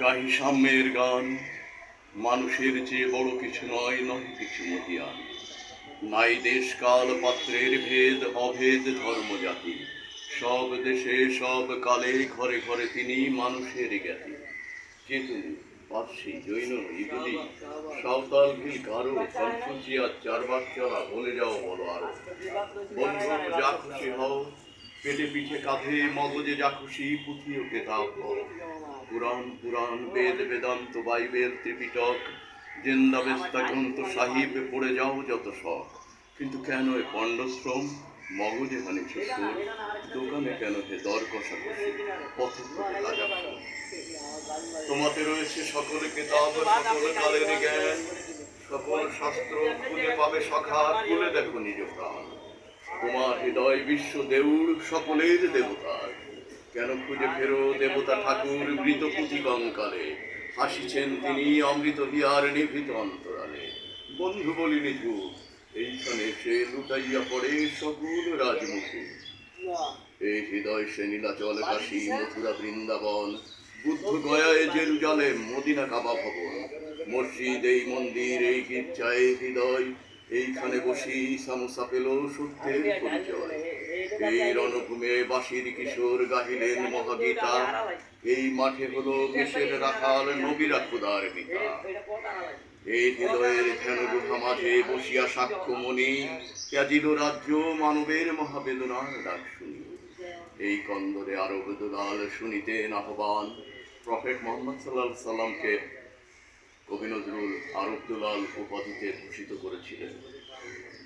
গাহি সাম্যের গান, মানুষের চেয়ে বড় কিছু নয়, নয় কিছু মহিয়ান। নাই দেশ কাল পাত্রের ভেদ, অভেদ ধর্ম জাতি। সব দেশে সব কালে ঘরে ঘরে তিনি মানুষের জ্ঞাতি। কে তুমি? পার্সি, জৈন, ইহুদি, সাঁওতাল, ভিল, গারো, কনফুসিয়াস, চারবার চলা, বলে যাও বলো আরো। বন্ধু যা খুশি হও, পেটে পিঠে কাঁধে মগজে যা খুশি পুঁথি ও কেতাব হও। পুরাণ পুরাণ, বেদ বেদান্ত, বাইবেল, ত্রিপিটক, জিন্দাবেস্তা গ্রন্থ সাহিব পড়ে যাও যত শখ। কিন্তু কেন এ পণ্ডশ্রম? মগজে হানিছ সুর, দোকানে কেন হে দর কষাকষি, পথে পথে লাগাচ্ছ। তোমাতে রয়েছে সকল কেতাব, সকল কালের জ্ঞান, সকল শাস্ত্র খুঁজে পাবে সখা, খুলে দেখো নিজ প্রাণ। তোমার হৃদয় বিশ্ব দেউড়, সকলের দেবতার। কেন খুঁজে ফেরো দেবতা ঠাকুর মৃত পুঁথি কঙ্কালে? হাসিছেন তিনি অমৃত হিয়ার নিভৃত অন্তরালে। বন্ধু বলি নিঝুর, এইখানে সে লুটাইয়া পড়ে সকল রাজমুকুট। এই হৃদয় সে নীলাচল, কাশী, মথুরা, বৃন্দাবন, বুদ্ধ গয়ায়, জেরুজালেম, মদিনা, কাবা ভবন, মসজিদ, এই মন্দির, এই গির্জা, এই হৃদয়। এইখানে বসি সামোসা পেল সত্যের পরিচয়। এই রণভূমে বাঁশির কিশোর গাহিলেন মহাগীতা। এই মাঠে হলো মেষের রাখাল, নবীরা খোদার পিতা। এই হৃদয়ের ধ্যান গুহা মাঝে বসিয়া সাক্ষ্যমণি, ত্যাজিল রাজ্য মানবের মহাবেদনার ডাক শুনি। এই কন্দরে আরব দুলাল শুনিতেন আহ্বান। প্রফেট মোহাম্মদ সাল্লাল্লাহু আলাইহি সাল্লামকে কবি নজরুল আরব দুলাল উপাধিতে ভূষিত করেছিলেন।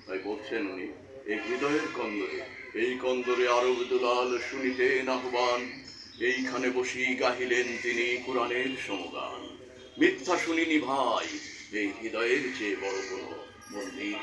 তাই বলছেন উনি, এই হৃদয়ের কন্দরে, এই কন্দরে আরব দুলাল শুনিতেন আহ্বান। এইখানে বসি গাহিলেন তিনি কোরআনের সমগান। মিথ্যা শুনিনি ভাই, এই হৃদয়ের চেয়ে বড় কোনো মন্দির